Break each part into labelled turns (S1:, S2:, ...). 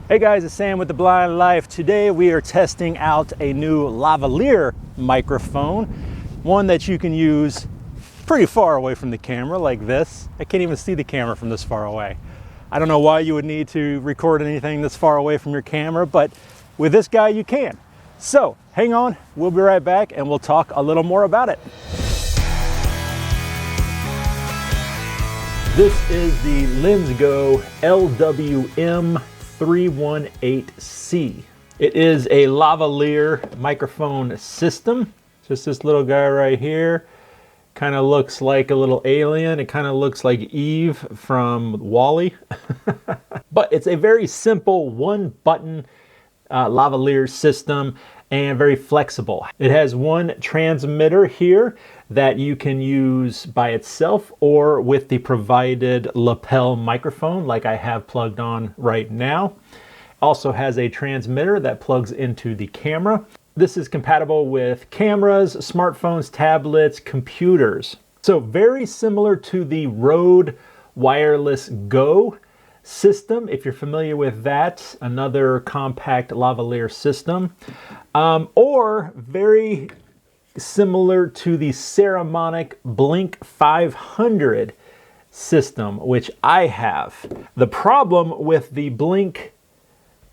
S1: Hey guys, it's Sam with The Blind Life. Today we are testing out a new Lavalier microphone, one that you can use pretty far away from the camera like this. I can't even see the camera from this far away. I don't know why you would need to record anything this far away from your camera, but with this guy you can. So hang on, we'll be right back and we'll talk a little more about it. This is the LENSGO LWM 318C. It is a lavalier microphone system. Just this little guy right here. Kind of looks like a little alien. It kind of looks like Eve from WALL-E. But it's a very simple one button lavalier system and very flexible. It has one transmitter here that you can use by itself or with the provided lapel microphone like I have plugged on right now. Also has a transmitter that plugs into the camera. This is compatible with cameras, smartphones, tablets, computers. So very similar to the Rode Wireless Go system, if you're familiar with that, another compact lavalier system, or very similar to the Saramonic Blink 500 system, which I have. The problem with the Blink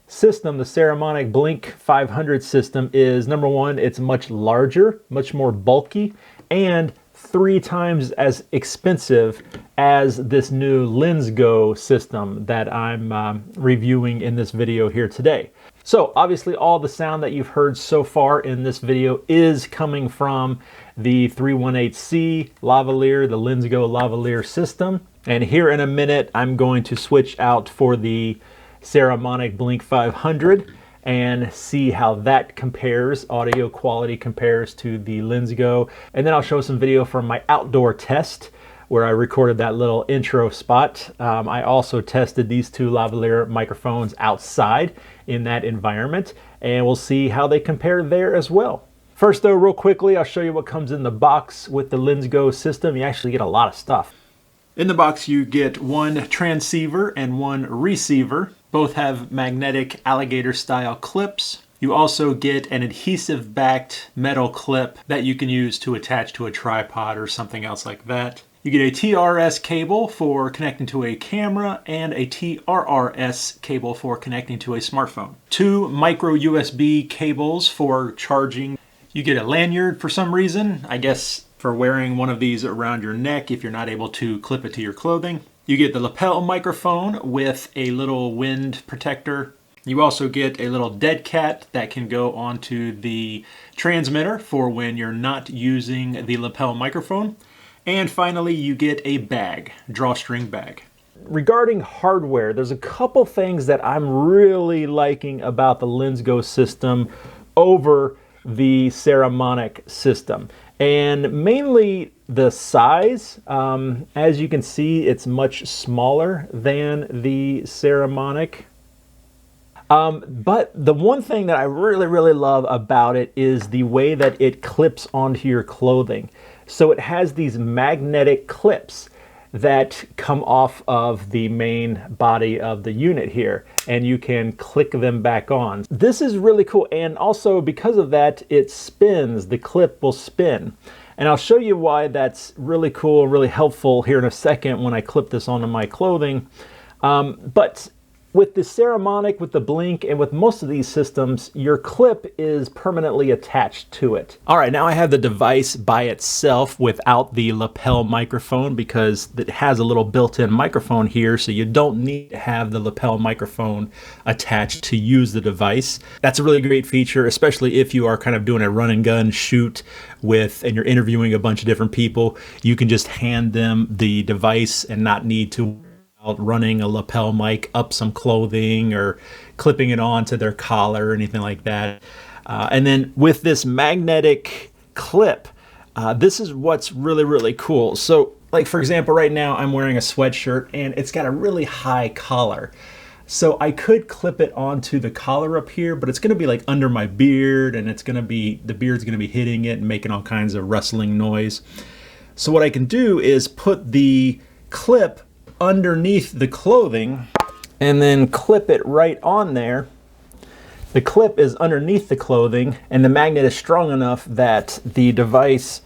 S1: system, the Saramonic Blink 500 system, is number one, it's much larger, much more bulky, and 3 times as expensive as this new LENSGO system that I'm reviewing in this video here today. So obviously all the sound that you've heard so far in this video is coming from the 318C lavalier, the LENSGO lavalier system. And here in a minute, I'm going to switch out for the Saramonic Blink 500 and see how that compares, audio quality compares to the LENSGO. And then I'll show some video from my outdoor test where I recorded that little intro spot. I also tested these two lavalier microphones outside in that environment, and we'll see how they compare there as well. First though, real quickly, I'll show you what comes in the box with the LENSGO system. You actually get a lot of stuff. In the box you get one transceiver and one receiver. Both have magnetic alligator style clips. You also get an adhesive backed metal clip that you can use to attach to a tripod or something else like that. You get a TRS cable for connecting to a camera and a TRRS cable for connecting to a smartphone. 2 micro USB cables for charging. You get a lanyard for some reason, I guess for wearing one of these around your neck if you're not able to clip it to your clothing. You get the lapel microphone with a little wind protector. You also get a little dead cat that can go onto the transmitter for when you're not using the lapel microphone. And finally, you get a bag, drawstring bag. Regarding hardware, there's a couple things that I'm really liking about the LENSGO system over the Saramonic system. And mainly the size. As you can see, it's much smaller than the Saramonic. But the one thing that I really love about it is the way that it clips onto your clothing. So it has these magnetic clips that come off of the main body of the unit here, and you can click them back on. This is really cool, and also because of that, it spins. The clip will spin. And I'll show you why that's really cool, really helpful here in a second when I clip this onto my clothing. But with the Saramonic, with the Blink, and with most of these systems, your clip is permanently attached to it. All right, now I have the device by itself without the lapel microphone because it has a little built-in microphone here, so you don't need to have the lapel microphone attached to use the device. That's a really great feature, especially if you are kind of doing a run and gun shoot and you're interviewing a bunch of different people. You can just hand them the device and not need to running a lapel mic up some clothing or clipping it onto their collar or anything like that. And then with this magnetic clip, this is what's really cool. So like for example, right now I'm wearing a sweatshirt and it's got a really high collar. So I could clip it onto the collar up here, but it's going to be like under my beard, and the beard's going to be hitting it and making all kinds of rustling noise. So what I can do is put the clip underneath the clothing and then clip it right on there. The clip is underneath the clothing, and the magnet is strong enough that the device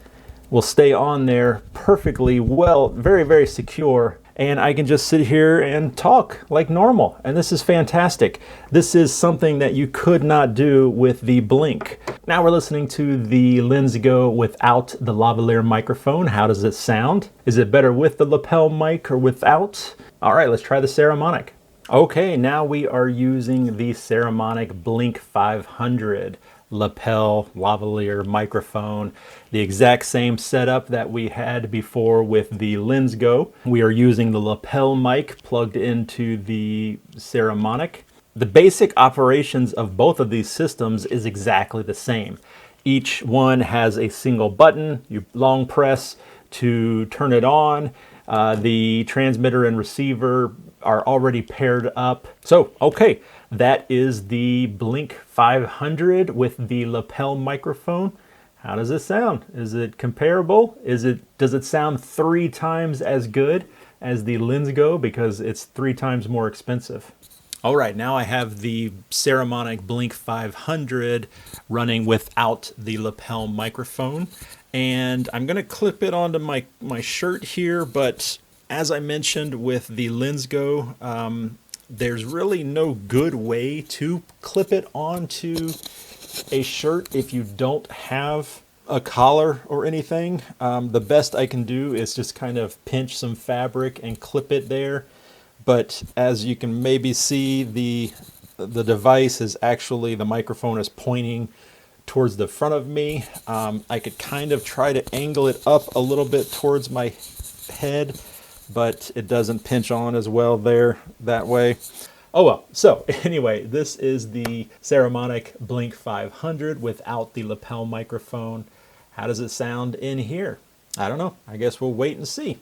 S1: will stay on there perfectly well, very, very secure. And I can just sit here and talk like normal. And this is fantastic. This is something that you could not do with the Blink. Now we're listening to the LENSGO without the lavalier microphone. How does it sound? Is it better with the lapel mic or without? All right, let's try the Saramonic. Okay, now we are using the Saramonic Blink 500 lapel lavalier microphone, the exact same setup that we had before with the LENSGO. We are using the lapel mic plugged into the Saramonic. The basic operations of both of these systems is exactly the same. Each one has a single button. You long press to turn it on. The transmitter and receiver are already paired up. So, okay, that is the Blink 500 with the lapel microphone. How does it sound? Is it comparable? Does it sound 3 times as good as the LENSGO because it's 3 times more expensive? All right, now I have the Saramonic Blink 500 running without the lapel microphone, and I'm gonna clip it onto my shirt here, but as I mentioned with the LENSGO, there's really no good way to clip it onto a shirt if you don't have a collar or anything. The best I can do is just kind of pinch some fabric and clip it there. But as you can maybe see, the device is actually, the microphone is pointing towards the front of me. I could kind of try to angle it up a little bit towards my head, but it doesn't pinch on as well there that way. Oh well, so anyway, this is the Saramonic Blink 500 without the lapel microphone. How does it sound in here? I don't know. I guess we'll wait and see.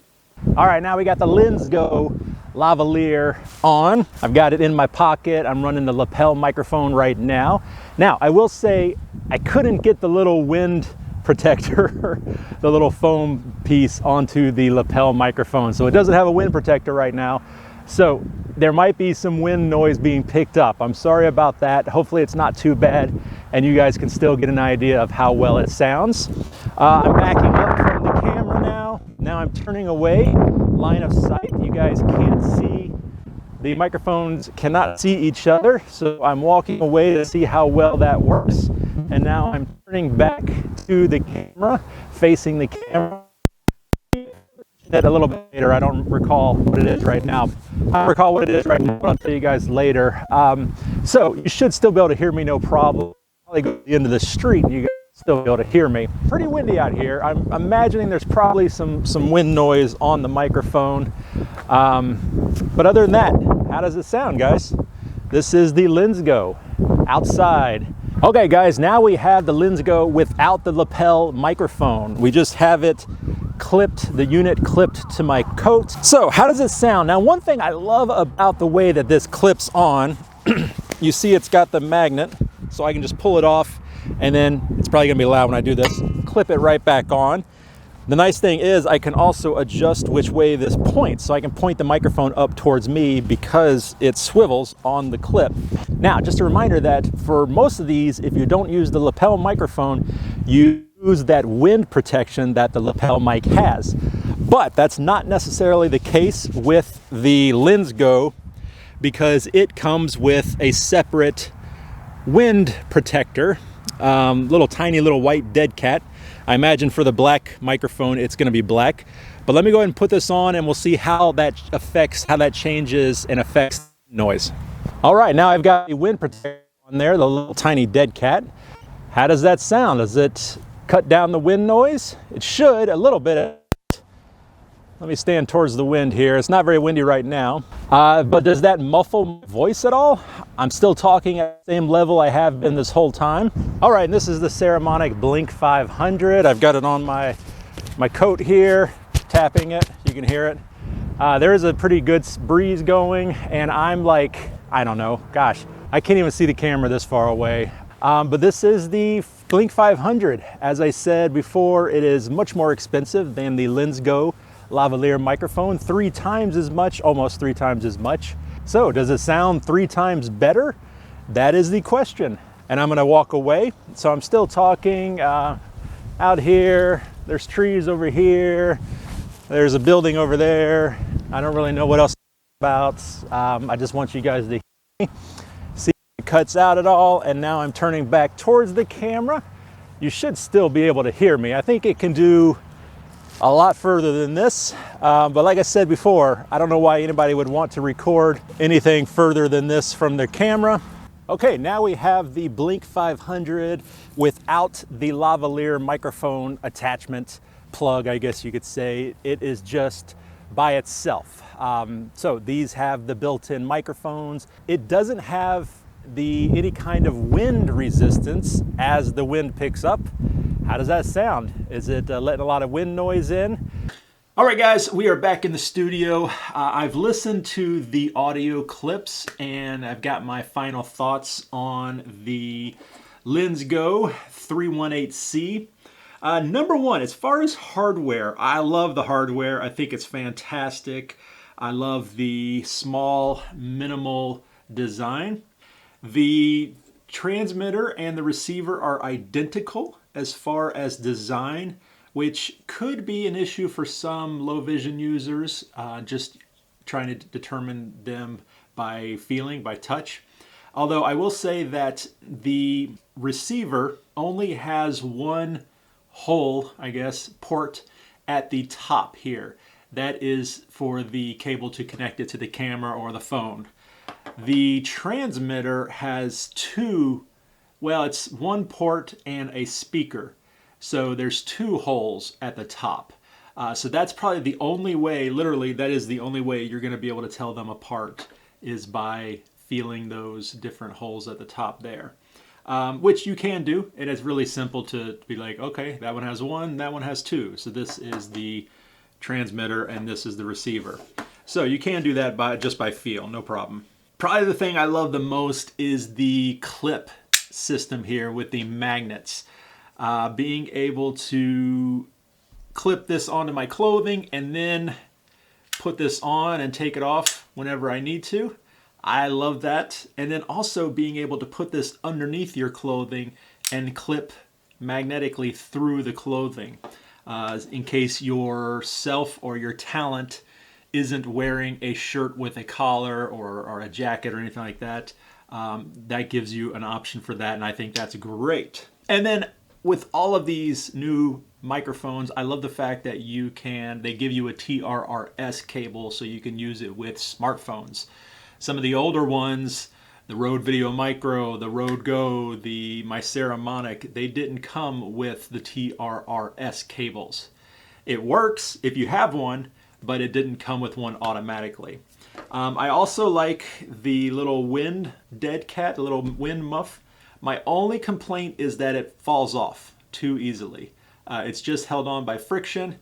S1: All right, now we got the LENSGO lavalier on. I've got it in my pocket. I'm running the lapel microphone right now. Now, I will say I couldn't get the little wind protector, the little foam piece onto the lapel microphone. So it doesn't have a wind protector right now. So there might be some wind noise being picked up. I'm sorry about that. Hopefully it's not too bad and you guys can still get an idea of how well it sounds. I'm backing up from the camera now. Now I'm turning away, line of sight. You guys can't see. The microphones cannot see each other. So I'm walking away to see how well that works. And now I'm turning back to the camera, facing the camera. A little bit later, I don't recall what it is right now. I recall what it is right now, but I'll tell you guys later. So you should still be able to hear me no problem. Probably go to the end of the street and you guys still be able to hear me. Pretty windy out here. I'm imagining there's probably some wind noise on the microphone. But other than that, how does it sound, guys? This is the LENSGO outside. Okay guys, now we have the LENSGO without the lapel microphone. We just have it clipped, the unit clipped to my coat. So how does it sound? Now, one thing I love about the way that this clips on, you see it's got the magnet, so I can just pull it off, and then it's probably gonna be loud when I do this, clip it right back on. The nice thing is I can also adjust which way this points, so I can point the microphone up towards me because it swivels on the clip. Now, just a reminder that for most of these, if you don't use the lapel microphone, you use that wind protection that the lapel mic has. But that's not necessarily the case with the LENSGO because it comes with a separate wind protector, tiny little white dead cat. I imagine for the black microphone, it's gonna be black. But let me go ahead and put this on and we'll see how that changes and affects noise. All right, now I've got the wind protector on there, the little tiny dead cat. How does that sound? Does it cut down the wind noise? It should, a little bit. Let me stand towards the wind here. It's not very windy right now. But does that muffle my voice at all? I'm still talking at the same level I have been this whole time. All right, and this is the Saramonic Blink 500. I've got it on my coat here, tapping it, you can hear it. There is a pretty good breeze going and I'm like, I don't know, gosh, I can't even see the camera this far away. But this is the Blink 500. As I said before, it is much more expensive than the LENSGO lavalier microphone, 3 times as much, almost 3 times as much. So does it sound 3 times better? That is the question. And I'm gonna walk away. So I'm still talking out here. There's trees over here. There's a building over there. I don't really know what else about. I just want you guys to hear me, see if it cuts out at all. And now I'm turning back towards the camera. You should still be able to hear me. I think it can do a lot further than this, but like I said before, I don't know why anybody would want to record anything further than this from their camera. Okay, now we have the Blink 500 without the lavalier microphone attachment plug, I guess you could say. It is just by itself. So these have the built-in microphones. It doesn't have any kind of wind resistance as the wind picks up. How does that sound? Is it letting a lot of wind noise in? All right, guys, we are back in the studio. I've listened to the audio clips and I've got my final thoughts on the LENSGO 318C. Number one, as far as hardware, I love the hardware. I think it's fantastic. I love the small, minimal design. The transmitter and the receiver are identical as far as design, which could be an issue for some low vision users, just trying to determine them by feeling, by touch. Although I will say that the receiver only has one hole, I guess, port at the top here. That is for the cable to connect it to the camera or the phone. The transmitter has it's one port and a speaker. So there's 2 holes at the top. So that's probably the only way, literally, that is the only way you're going to be able to tell them apart is by feeling those different holes at the top there. Which you can do. It is really simple to be like, okay, that one has 1, that one has 2. So this is the transmitter and this is the receiver. So you can do that just by feel, no problem. Probably the thing I love the most is the clip system here with the magnets. Being able to clip this onto my clothing and then put this on and take it off whenever I need to. I love that. And then also being able to put this underneath your clothing and clip magnetically through the clothing. In case yourself or your talent isn't wearing a shirt with a collar or a jacket or anything like that, that gives you an option for that, and I think that's great. And then with all of these new microphones, I love the fact that they give you a TRRS cable so you can use it with smartphones. Some of the older ones, the Rode Video Micro, the Rode Go, my Saramonic, they didn't come with the TRRS cables. It works if you have one, but it didn't come with one automatically. I also like the little wind dead cat, the little wind muff. My only complaint is that it falls off too easily. It's just held on by friction,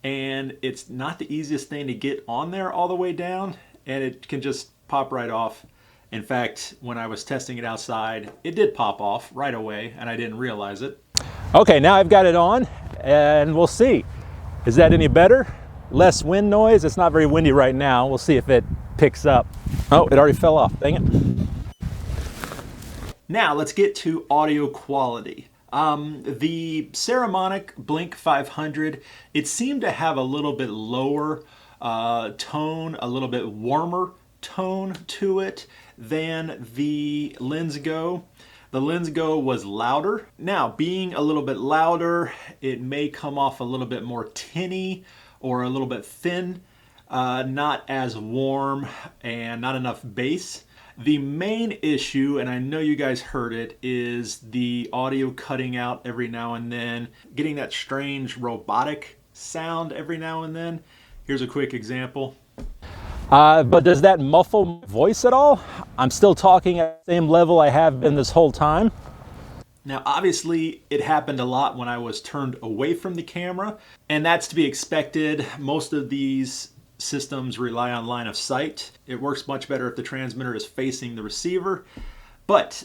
S1: and it's not the easiest thing to get on there all the way down, and it can just pop right off. In fact, when I was testing it outside, it did pop off right away, and I didn't realize it. Okay, now I've got it on, and we'll see. Is that any better? Less wind noise? It's not very windy right now. We'll see if it picks up. Oh, it already fell off. Dang it. Now let's get to audio quality. The Saramonic Blink 500, it seemed to have a little bit lower tone, a little bit warmer tone to it than the LENSGO. The LENSGO was louder. Now, being a little bit louder, it may come off a little bit more tinny or a little bit thin, not as warm and not enough bass. The main issue, and I know you guys heard it, is the audio cutting out every now and then, getting that strange robotic sound every now and then. Here's a quick example. But does that muffle my voice at all? I'm still talking at the same level I have been this whole time. Now, obviously, it happened a lot when I was turned away from the camera, and that's to be expected. Most of these systems rely on line of sight. It works much better if the transmitter is facing the receiver, but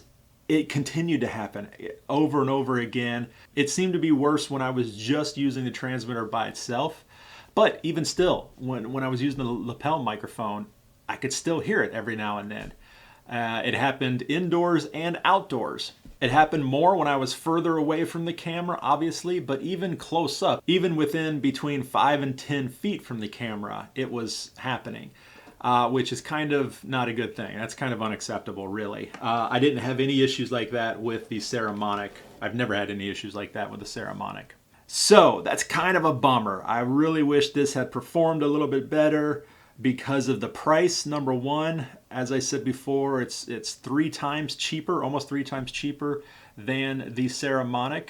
S1: it continued to happen over and over again. It seemed to be worse when I was just using the transmitter by itself, but even still, when I was using the lapel microphone, I could still hear it every now and then. It happened indoors and outdoors. It happened more when I was further away from the camera, obviously, but even close up, even within between 5 and 10 feet from the camera, it was happening, which is kind of not a good thing. That's kind of unacceptable, really. I didn't have any issues like that with the Saramonic. I've never had any issues like that with the Saramonic. So that's kind of a bummer. I really wish this had performed a little bit better because of the price. Number one, as I said before, it's 3 times cheaper, almost 3 times cheaper than the Saramonic.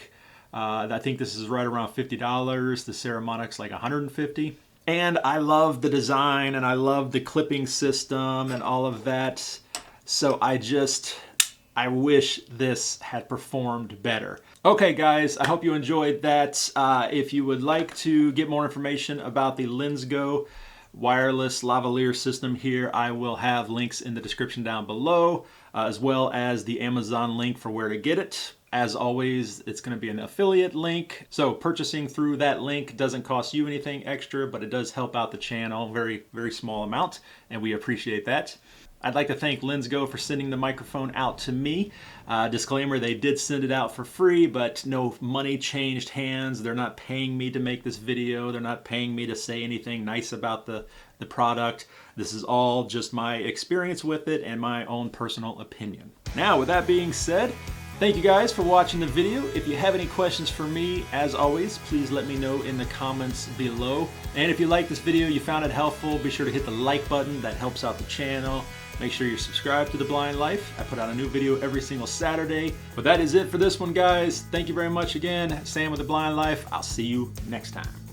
S1: I think this is right around $50. The Saramonic's like $150. And I love the design and I love the clipping system and all of that. So I wish this had performed better. Okay guys, I hope you enjoyed that. If you would like to get more information about the LENSGO wireless lavalier system here, I will have links in the description down below, as well as the Amazon link for where to get it. As always, it's going to be an affiliate link, so purchasing through that link doesn't cost you anything extra, but it does help out the channel, very, very small amount, and we appreciate that. I'd like to thank LENSGO for sending the microphone out to me. Disclaimer, they did send it out for free, but no money changed hands. They're not paying me to make this video. They're not paying me to say anything nice about the product. This is all just my experience with it and my own personal opinion. Now, with that being said, thank you guys for watching the video. If you have any questions for me, as always, please let me know in the comments below. And if you like this video, you found it helpful, be sure to hit the like button. That helps out the channel. Make sure you're subscribed to The Blind Life. I put out a new video every single Saturday. But that is it for this one, guys. Thank you very much again. Sam with The Blind Life. I'll see you next time.